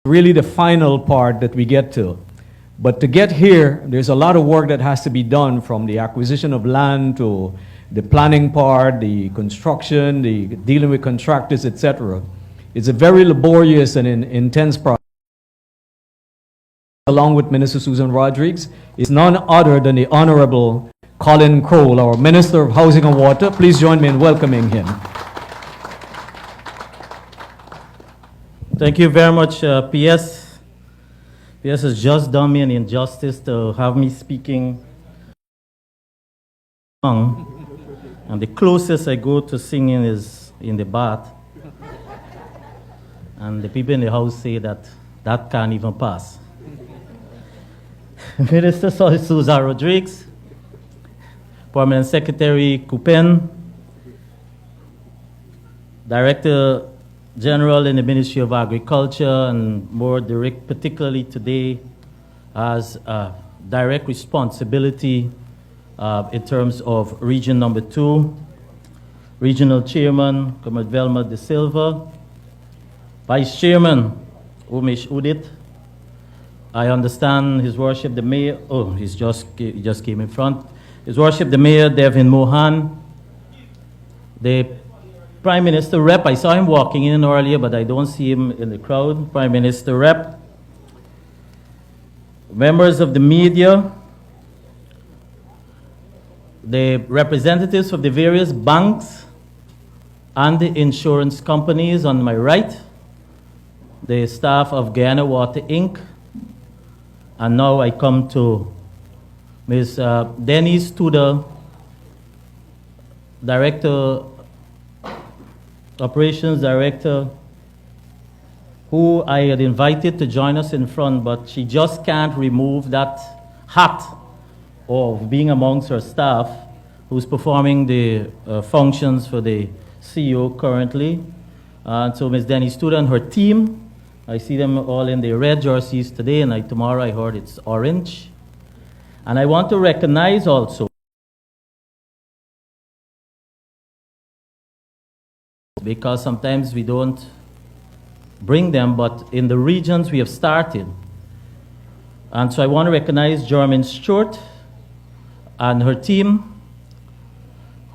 really the final part that we get to. But to get here, there's a lot of work that has to be done, from the acquisition of land to the planning part, the construction, the dealing with contractors, etc. It's a very laborious and intense process. Along with Minister Susan Rodriguez is none other than the Honorable Collin Croal, our Minister of Housing and Water. Please join me in welcoming him. Thank you very much, PS. PS has just done me an injustice to have me speaking. And the closest I go to singing is in the bath. And the people in the house say that that can't even pass. Minister Susan Rodriguez, Permanent Secretary Coupen, Director General in the Ministry of Agriculture, and more direct, particularly today, has direct responsibility in terms of Region Number 2, Regional Chairman, Comrade Velma De Silva, Vice Chairman, Umesh Udit. I understand His Worship the Mayor, he just came in front. His Worship the Mayor, Devin Mohan, the Prime Minister Rep. I saw him walking in earlier, but I don't see him in the crowd. Prime Minister Rep, members of the media, the representatives of the various banks and the insurance companies on my right, the staff of Guyana Water Inc., and now I come to Ms. Denise Tudor, Director, Operations Director, who I had invited to join us in front, but she just can't remove that hat of being amongst her staff, who's performing the functions for the CEO currently. So Ms. Denise Tudor and her team, I see them all in their red jerseys today, and tomorrow I heard it's orange. And I want to recognize also, because sometimes we don't bring them, but in the regions we have started. And so I want to recognize Jermaine Stewart and her team,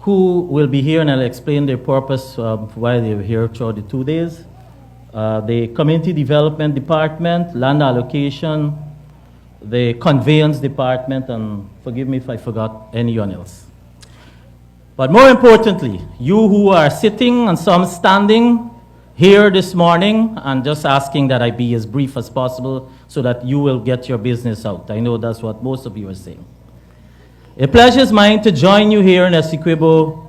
who will be here, and I'll explain their purpose why they're here throughout the 2 days. The Community Development Department, Land Allocation, the Conveyance Department, and forgive me if I forgot anyone else. But more importantly, you who are sitting and some standing here this morning, and just asking that I be as brief as possible so that you will get your business out. I know that's what most of you are saying. A pleasure is mine to join you here in Essequibo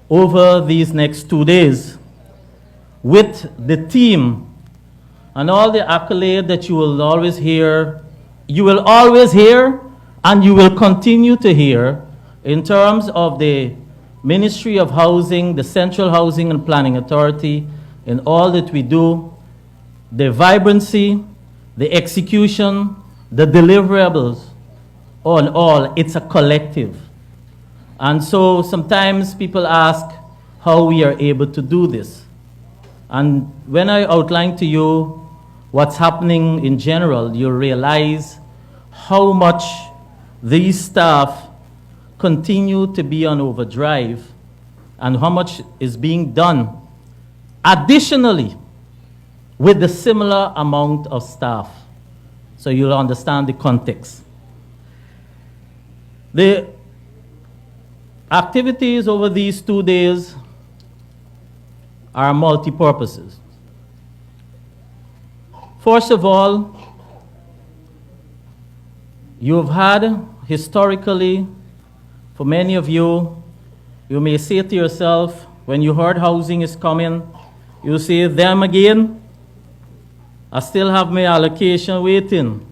over these next 2 days with the team and all the accolade that you will always hear, and you will continue to hear in terms of the Ministry of Housing, the Central Housing and Planning Authority, in all that we do, the vibrancy, the execution, the deliverables, all, it's a collective. And so sometimes people ask how we are able to do this. And when I outline to you what's happening in general, you'll realize how much these staff continue to be on overdrive and how much is being done additionally with the similar amount of staff. So you'll understand the context. The activities over these 2 days are multi-purposes. First of all, you've had historically, for many of you, you may say to yourself, when you heard housing is coming, you say, them again, I still have my allocation waiting.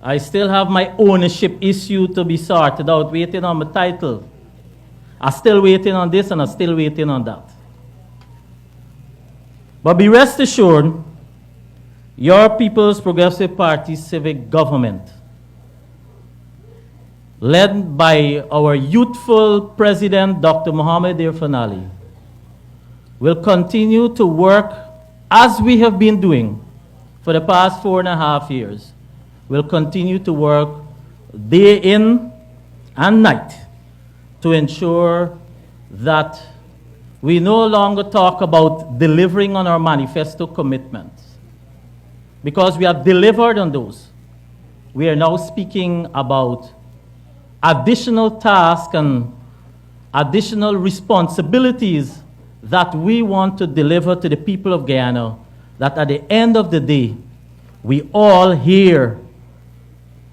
I still have my ownership issue to be sorted out, waiting on my title. I'm still waiting on this and I'm still waiting on that. But be rest assured, your People's Progressive Party civic government, led by our youthful President, Dr. Mohamed Irfan Ali, will continue to work as we have been doing for the past 4.5 years, will continue to work day in and night to ensure that we no longer talk about delivering on our manifesto commitments, because we have delivered on those. We are now speaking about additional tasks and additional responsibilities that we want to deliver to the people of Guyana, that at the end of the day, we all here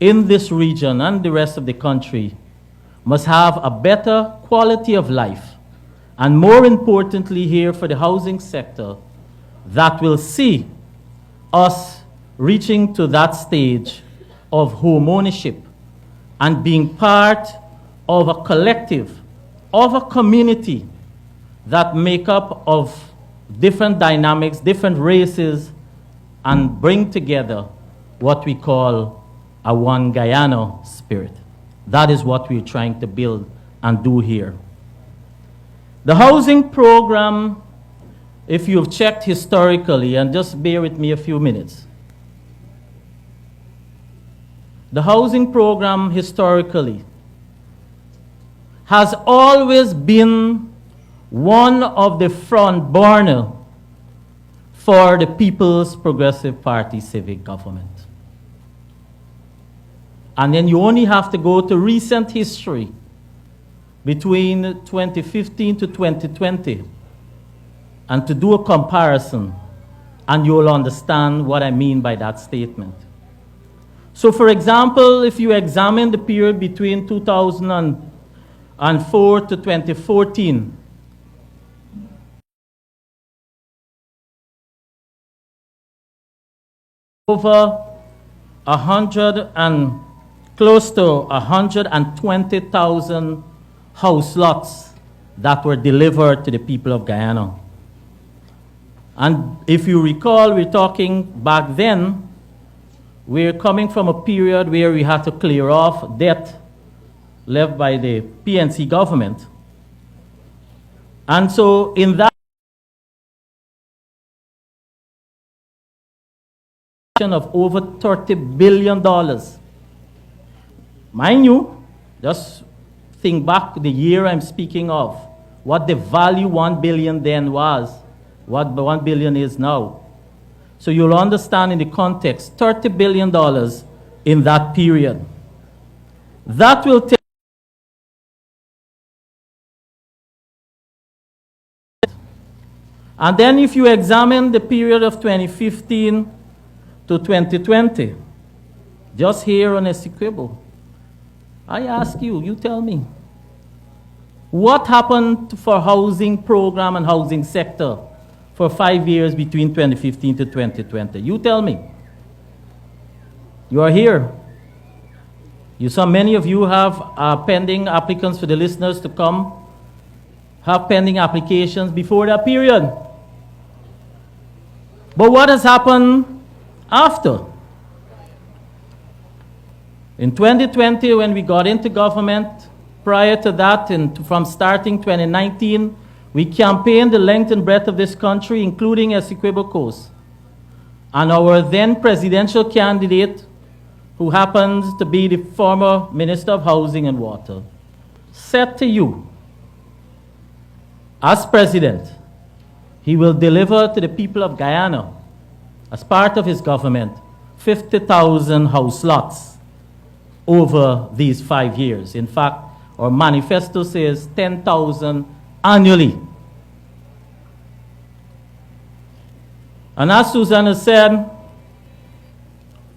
in this region and the rest of the country must have a better quality of life, and more importantly here for the housing sector, that will see us reaching to that stage of home ownership and being part of a collective, of a community that make up of different dynamics, different races, and bring together what we call a one Guyana spirit. That is what we're trying to build and do here. The housing program, if you've checked historically, and just bear with me a few minutes. The housing program historically has always been one of the front burner for the People's Progressive Party civic government. And then you only have to go to recent history between 2015 to 2020 and to do a comparison, and you'll understand what I mean by that statement. So for example, if you examine the period between 2004 to 2014, over 100 and close to 120,000 house lots that were delivered to the people of Guyana. And if you recall, we're talking back then, we're coming from a period where we had to clear off debt left by the PNC government. And so in that of over $30 billion, mind you, just think back the year I'm speaking of, what the value 1 billion then was, what 1 billion is now. So you'll understand in the context, $30 billion in that period. That will take. And then if you examine the period of 2015 to 2020, just here on Essequibo, I ask you, you tell me, what happened for housing program and housing sector for 5 years between 2015 to 2020? You tell me. You are here. You saw many of you have pending applicants, for the listeners to come, have pending applications before that period. But what has happened after? In 2020, when we got into government, prior to that, and from starting 2019, we campaigned the length and breadth of this country, including Essequibo Coast. And our then presidential candidate, who happens to be the former Minister of Housing and Water, said to you, as president, he will deliver to the people of Guyana, as part of his government, 50,000 house lots over these 5 years. In fact, our manifesto says 10,000 annually. And as Susanna said,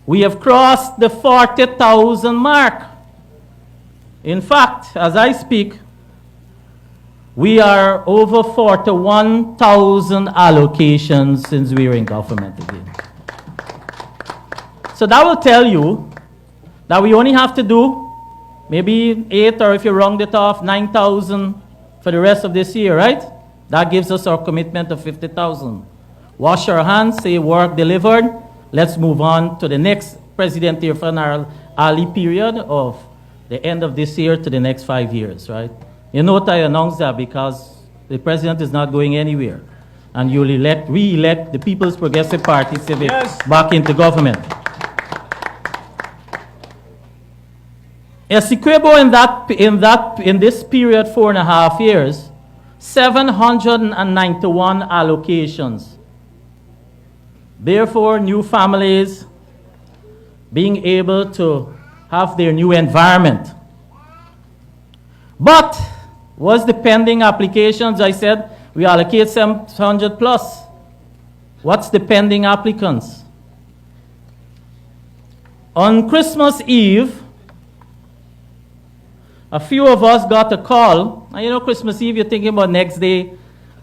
we have crossed the 40,000 mark. In fact, as I speak, we are over 41,000 allocations since we were in government again. So that will tell you that we only have to do maybe 8, or if you round it off, 9,000 for the rest of this year, right? That gives us our commitment of 50,000. Wash our hands, say work delivered. Let's move on to the next presidential early period of the end of this year to the next 5 years, right? You note I announced that because the president is not going anywhere. and you'll re-elect the People's Progressive Party Civic Yes. back into government. Essequibo in this period, 4.5 years, 791 allocations. Therefore, new families being able to have their new environment. But was the pending applications? I said we allocate 700 plus. What's the pending applicants? On Christmas Eve, a few of us got a call. And you know, Christmas Eve, you're thinking about next day,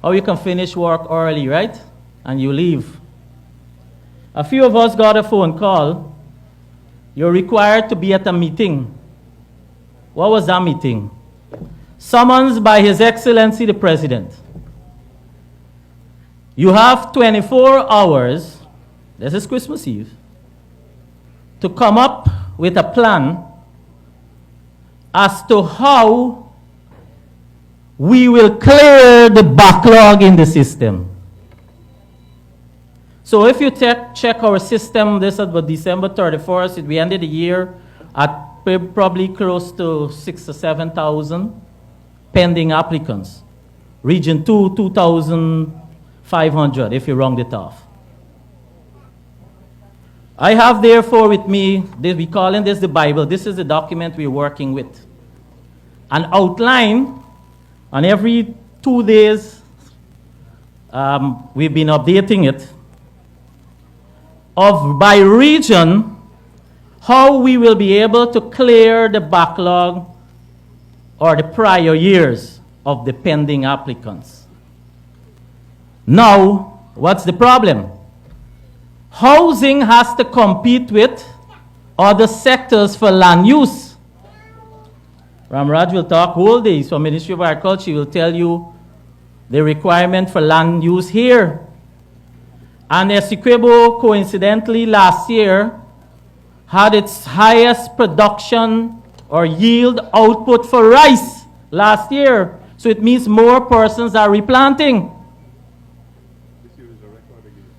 how you can finish work early, right? And you leave. A few of us got a phone call. You're required to be at a meeting. What was that meeting? Summoned by His Excellency the President. You have 24 hours, this is Christmas Eve, to come up with a plan as to how we will clear the backlog in the system. So if you check our system, this is about December 31st, we ended the year at probably close to 6,000 or 7,000 pending applicants. Region 2, 2,500 if you round it off. I have therefore with me, we calling this the Bible. This is the document we're working with. An outline, and every 2 days we've been updating it, of by region, how we will be able to clear the backlog or the prior years of the pending applicants. Now, what's the problem? Housing has to compete with other sectors for land use. Ramraj will talk whole days from Ministry of Agriculture. He will tell you the requirement for land use here. And Essequibo, coincidentally, last year had its highest production or yield output for rice last year. So it means more persons are replanting.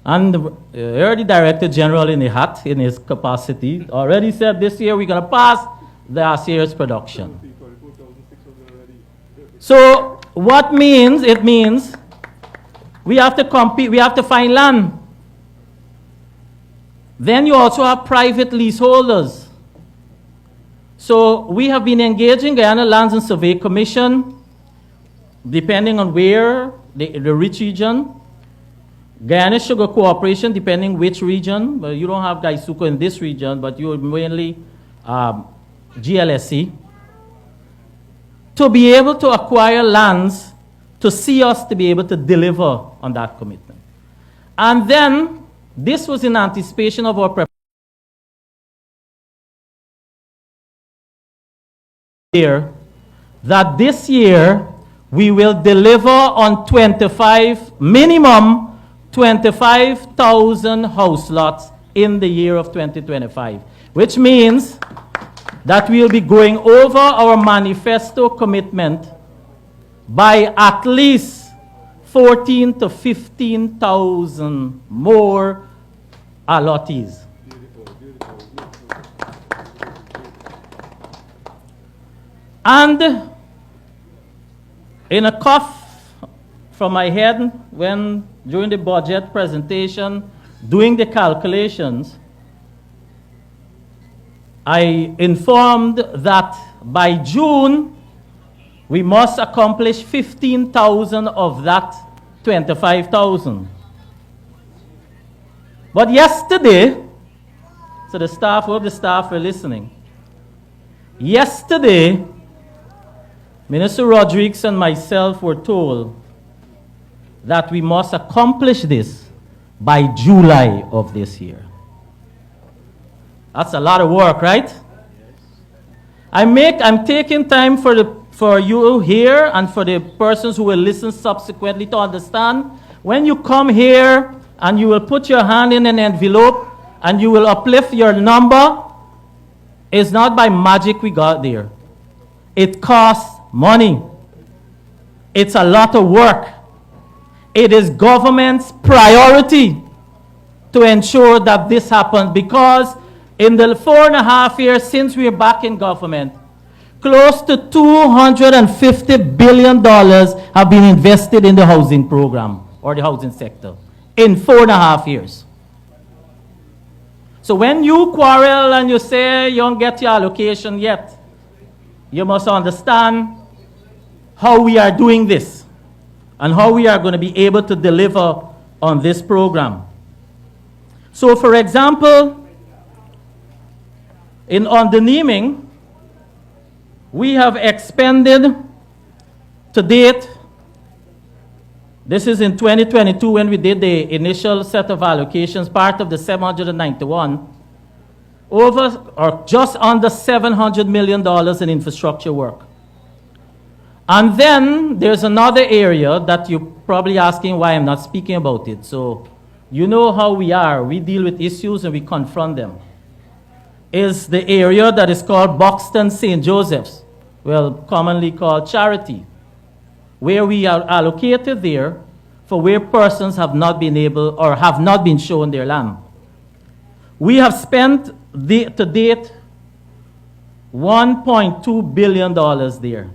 And the Director General in the hat, in his capacity, already said this year we're going to pass last year's production. So what means? It means we have to compete, we have to find land. Then you also have private leaseholders. So we have been engaging Guyana Lands and Survey Commission, depending on where, the rich region. Guyana Sugar Corporation, depending which region. But you don't have Gaisuko in this region, but you're mainly GLSC. To be able to acquire lands to see us to be able to deliver on that commitment. And then, this was in anticipation of our preparation that this year we will deliver on minimum 25,000 house lots in the year of 2025, which means that we will be going over our manifesto commitment by at least 14,000 to 15,000 more allottees. And in a cough from my head, when during the budget presentation, doing the calculations, I informed that by June, we must accomplish 15,000 of that 25,000. But yesterday, so the staff, hope the staff are listening. Yesterday, Minister Rodriguez and myself were told that we must accomplish this by July of this year. That's a lot of work, right? I'm taking time for you here and for the persons who will listen subsequently to understand. When you come here and you will put your hand in an envelope and you will uplift your number, it's not by magic we got there. It costs money. It's a lot of work. it is government's priority to ensure that this happens, because in the 4.5 years since we're back in government, close to $250 billion have been invested in the housing program or the housing sector in 4.5 years. So when you quarrel and you say you don't get your allocation yet, you must understand how we are doing this and how we are going to be able to deliver on this program. So for example, on the naming, we have expended to date, this is in 2022 when we did the initial set of allocations, part of the 791, over or just under $700 million in infrastructure work. And then there's another area that you're probably asking why I'm not speaking about it. So you know how we are. We deal with issues and we confront them. Is the area that is called Buxton St. Joseph's, well, commonly called Charity, where we are allocated there for where persons have not been able or have not been shown their land. We have spent to date $1.2 billion there.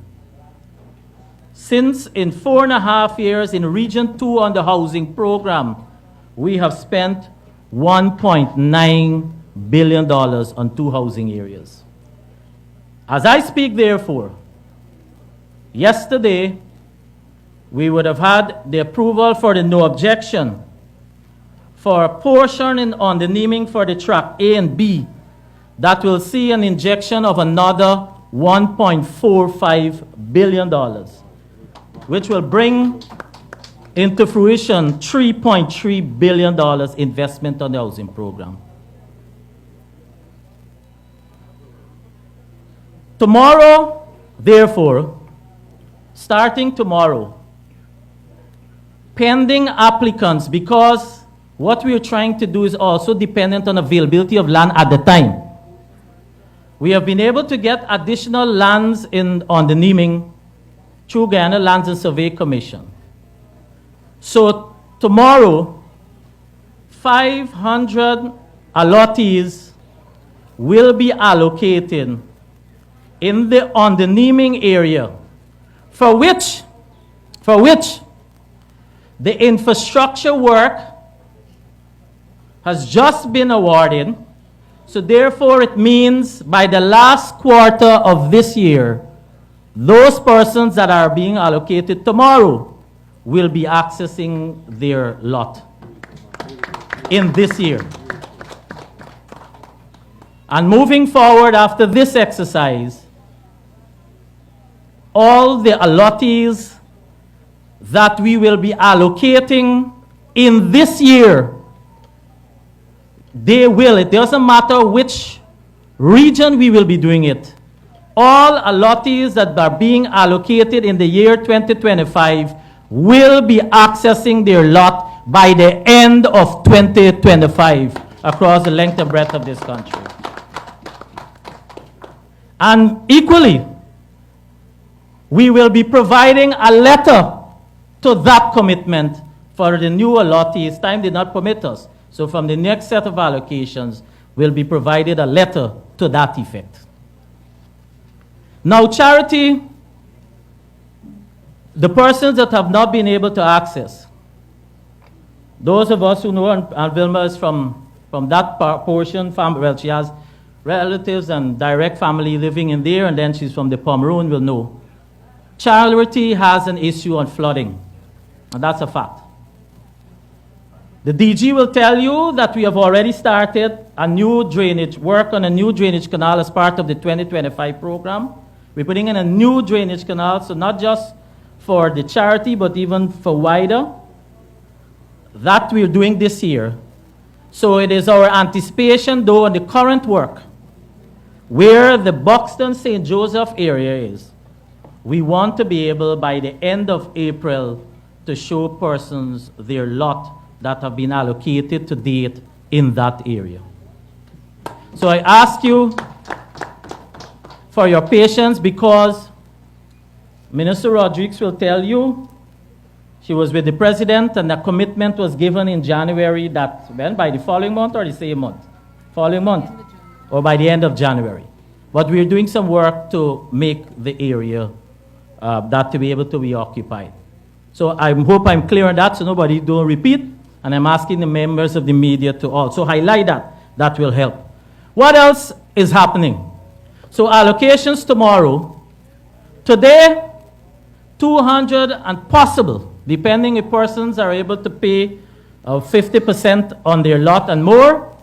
Since in 4.5 years in Region 2 on the housing program, we have spent $1.9 billion on 2 housing areas. As I speak, therefore, yesterday, we would have had the approval for the no objection for a portion on the naming for the track A and B that will see an injection of another $1.45 billion, which will bring into fruition $3.3 billion investment on the housing program. Tomorrow, therefore, starting tomorrow, pending applicants, because what we are trying to do is also dependent on availability of land at the time. We have been able to get additional lands on the naming through Guyana Lands and Survey Commission. So tomorrow, 500 allottees will be allocated on the naming area, for which the infrastructure work has just been awarded. So therefore, it means by the last quarter of this year, those persons that are being allocated tomorrow will be accessing their lot in this year. And moving forward after this exercise, all the allottees that we will be allocating in this year, it doesn't matter which region we will be doing it. All allottees that are being allocated in the year 2025 will be accessing their lot by the end of 2025 across the length and breadth of this country. And equally, we will be providing a letter to that commitment for the new allottees. Time did not permit us. So from the next set of allocations, we'll be provided a letter to that effect. Now, Charity, the persons that have not been able to access, those of us who know, and Vilma is from that portion, well, she has relatives and direct family living in there, and then she's from the Pomeroon, will know. Charity has an issue on flooding, and that's a fact. The DG will tell you that we have already started a new drainage, work on a new drainage canal as part of the 2025 program. We're putting in a new drainage canal, so not just for the Charity, but even for wider. That we're doing this year. So it is our anticipation, though, on the current work, where the Buxton St. Joseph area is, we want to be able, by the end of April, to show persons their lot that have been allocated to date in that area. So I ask you for your patience, because Minister Rodriguez will tell you She was with the president, and the commitment was given in January that, well, by the following month or the same month? Following month? Or by the end of January. But we're doing some work to make the area that to be able to be occupied. So I hope I'm clear on that so nobody don't repeat. And I'm asking the members of the media to also highlight that. That will help. What else is happening? So allocations tomorrow. Today, 200 and possible, depending if persons are able to pay 50% on their lot and more,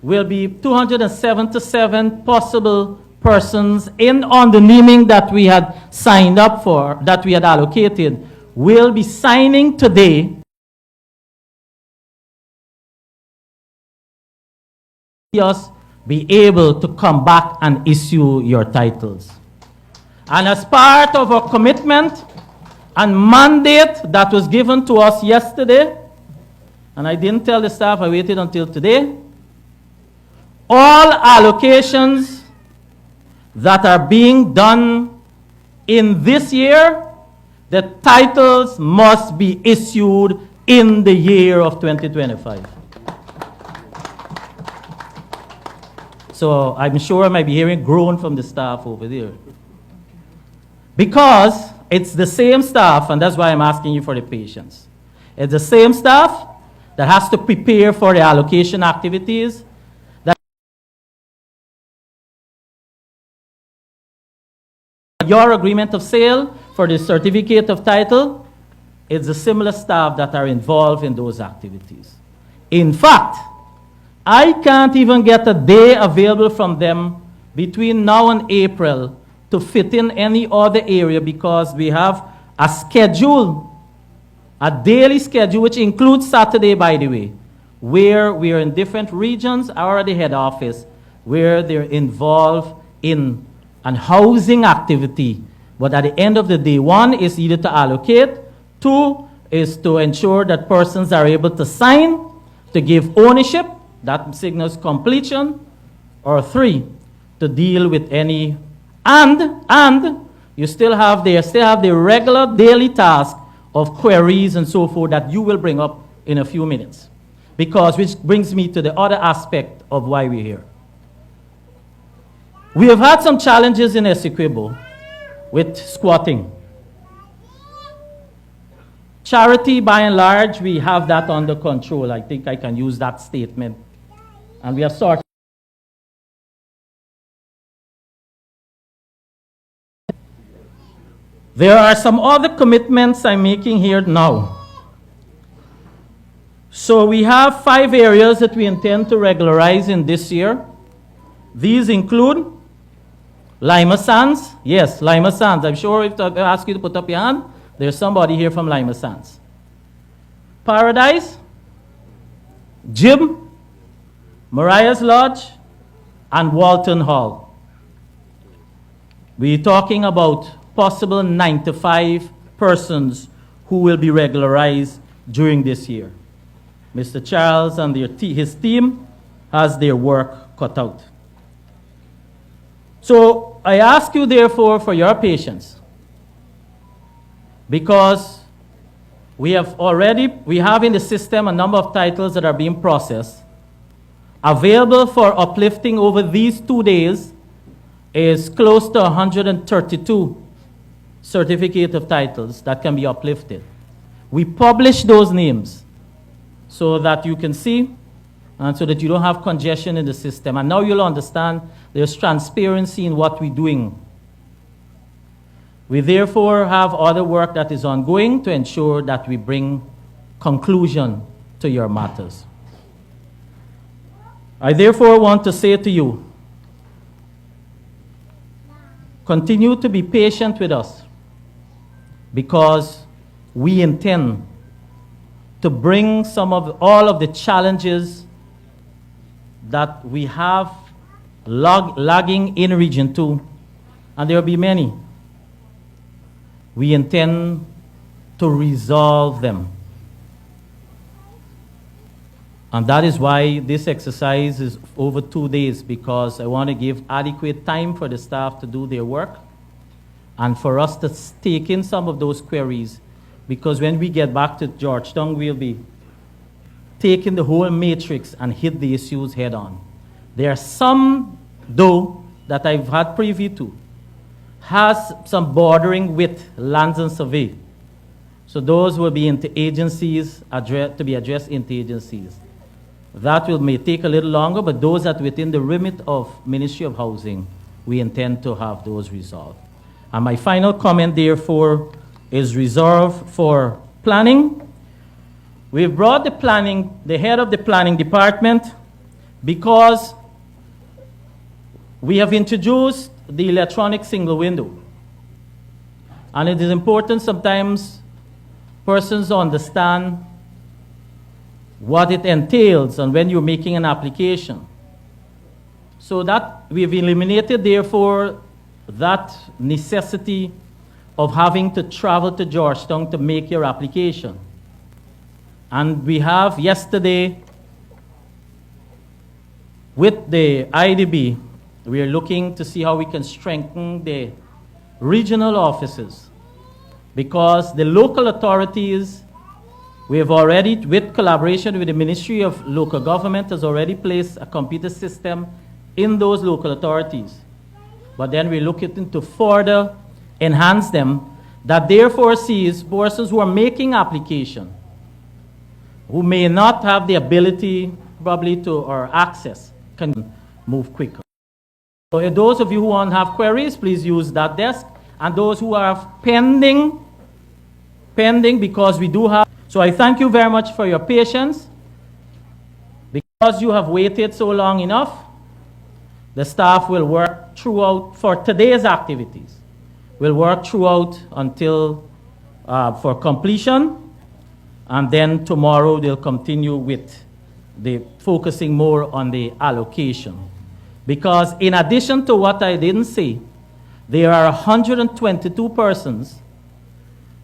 will be 277 possible persons in on the naming that we had signed up for, that we had allocated, will be signing today. Us be able to come back and issue your titles. And as part of our commitment and mandate that was given to us yesterday, and I didn't tell the staff, I waited until today, all allocations that are being done in this year, the titles must be issued in the year of 2025. So I'm sure I might be hearing groan from the staff over there. Because it's the same staff, and that's why I'm asking you for the patience. It's the same staff that has to prepare for the allocation activities. That your agreement of sale for the certificate of title, it's the similar staff that are involved in those activities. In fact, I can't even get a day available from them between now and April to fit in any other area because we have a schedule, a daily schedule, which includes Saturday, by the way, where we are in different regions or at the head office, where they're involved in an housing activity. But at the end of the day, one is either to allocate, two is to ensure that persons are able to sign, to give ownership, that signals completion, or three, to deal with any, and you still have the regular daily task of queries and so forth that you will bring up in a few minutes. Because, which brings me to the other aspect of why we're here. We have had some challenges in Essequibo with squatting. Charity, by and large, we have that under control. I think I can use that statement. And we have sorted. There are some other commitments I'm making here now. So we have 5 areas that we intend to regularize in this year. These include Lima Sands. Yes, Lima Sands. I'm sure if I ask you to put up your hand, there's somebody here from Lima Sands. Paradise, Jim, Mariah's Lodge, and Walton Hall. We're talking about possible 95 persons who will be regularized during this year. Mr. Charles and his team has their work cut out. So I ask you, therefore, for your patience, because we have in the system a number of titles that are being processed. Available for uplifting over these 2 days is close to 132 certificate of titles that can be uplifted. We publish those names so that you can see and so that you don't have congestion in the system. And now you'll understand there's transparency in what we're doing. We therefore have other work that is ongoing to ensure that we bring conclusion to your matters. I therefore want to say to you, continue to be patient with us because we intend to bring all of the challenges that we have lagging in Region 2, and there will be many. We intend to resolve them. And that is why this exercise is over 2 days, because I want to give adequate time for the staff to do their work and for us to take in some of those queries because when we get back to Georgetown, we'll be taking the whole matrix and hit the issues head on. There are some, though, that I've had preview to, has some bordering with lands and survey. So those will be interagencies, to be addressed interagencies. That may take a little longer, but those that within the remit of Ministry of Housing, we intend to have those resolved. And my final comment, therefore, is reserved for planning. We've brought the head of the planning department because we have introduced the electronic single window. And it is important sometimes persons understand what it entails and when you're making an application. So that we've eliminated, therefore, that necessity of having to travel to Georgetown to make your application. And we have yesterday, with the IDB, we are looking to see how we can strengthen the regional offices, because the local authorities, we have already, with collaboration with the Ministry of Local Government, has already placed a computer system in those local authorities. But then we're looking to further enhance them, that therefore sees persons who are making application, who may not have the ability probably to, or access, can move quicker. So if those of you who want to have queries, please use that desk. And those who are pending, because we do have. So I thank you very much for your patience. Because you have waited so long enough, the staff will work throughout for today's activities. We'll work throughout until for completion, and then tomorrow they'll continue with the focusing more on the allocation. Because in addition to what I didn't say, there are 122 persons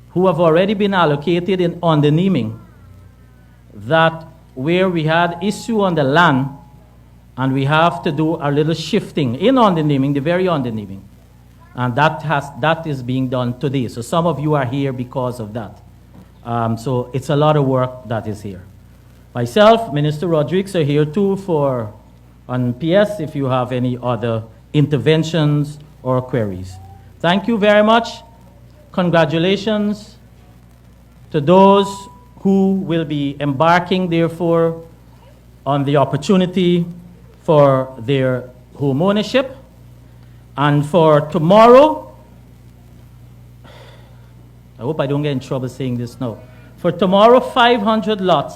who have already been allocated on the naming, that where we had issue on the land, and we have to do a little shifting in on the naming, the very on the naming. And that is being done today. So some of you are here because of that. So it's a lot of work that is here. Myself, Minister Rodriguez, are here too for on PS if you have any other interventions or queries. Thank you very much. Congratulations to those who will be embarking, therefore, on the opportunity for their home ownership. And for tomorrow, I hope I don't get in trouble saying this now. For tomorrow, 500 lots.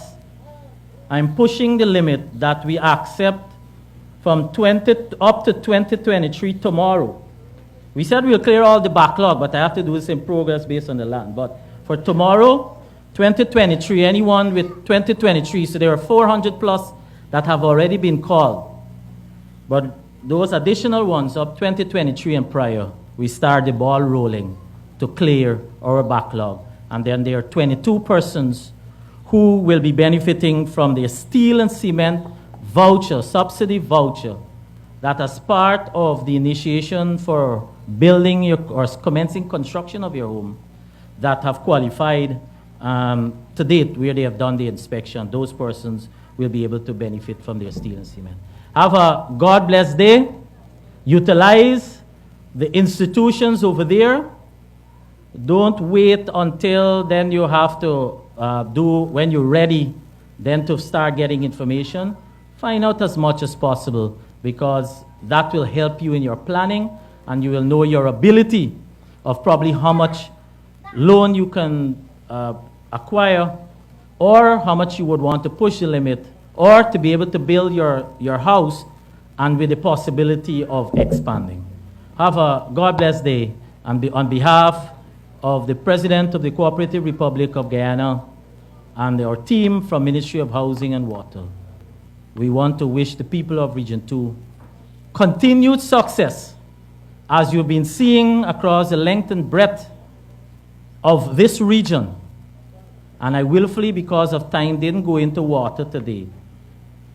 I'm pushing the limit that we accept from 20 up to 2023 tomorrow. We said we'll clear all the backlog, but I have to do this in progress based on the land. But for tomorrow, 2023, anyone with 2023, so there are 400 plus that have already been called. But those additional ones up 2023 and prior, we start the ball rolling to clear our backlog. And then there are 22 persons who will be benefiting from the steel and cement voucher, subsidy voucher, that as part of the initiation for building your, or commencing construction of your home, that have qualified to date where they have done the inspection. Those persons will be able to benefit from their steel and cement. Have a God bless day. Utilize the institutions over there. Don't wait until then you have to do, when you're ready, then to start getting information. Find out as much as possible, because that will help you in your planning, and you will know your ability of probably how much loan you can acquire, or how much you would want to push the limit, or to be able to build your house and with the possibility of expanding. Have a God bless day. And on behalf of the President of the Cooperative Republic of Guyana and our team from Ministry of Housing and Water, we want to wish the people of Region 2 continued success, as you've been seeing across the length and breadth of this region. And I willfully, because of time, didn't go into water today.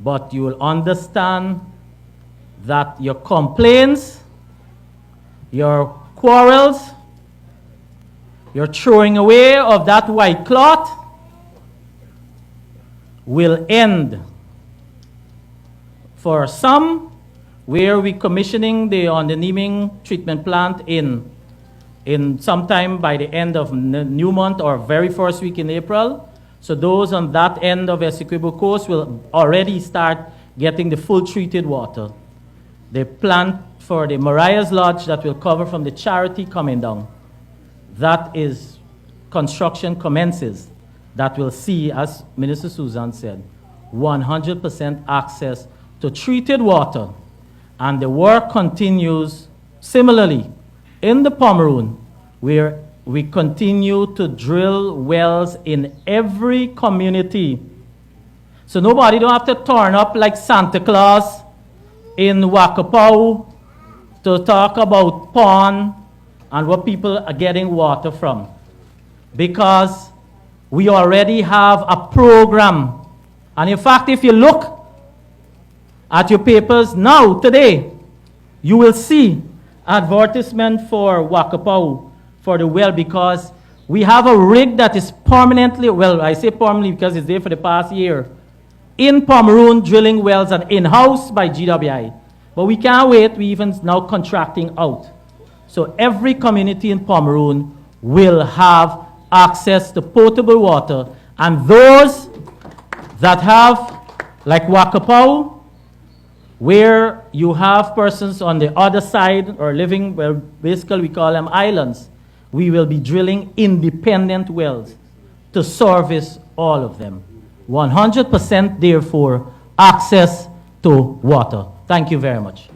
But you will understand that your complaints, your quarrels, Your throwing away of that white cloth will end. For some, where we commissioning the Niming treatment plant in sometime by the end of new month or very first week in April. So those on that end of Essequibo coast will already start getting the full treated water. The plant for the Mariah's Lodge that will cover from the Charity coming down. That is, construction commences. That will see, as Minister Susan said, 100% access to treated water. And the work continues similarly in the Pomeroon, where we continue to drill wells in every community. So nobody don't have to turn up like Santa Claus in Wakapau to talk about pond and what people are getting water from. Because we already have a program. And in fact, if you look at your papers now, today, you will see advertisement for Wakapau, for the well, because we have a rig that is permanently, well, I say permanently because it's there for the past year, in Pomeroon drilling wells and in-house by GWI. But we can't wait, we even now contracting out. So every community in Pomeroon will have access to potable water, and those that have, like Wakapau, where you have persons on the other side or living, well, basically we call them islands, we will be drilling independent wells to service all of them. 100% therefore access to water. Thank you very much.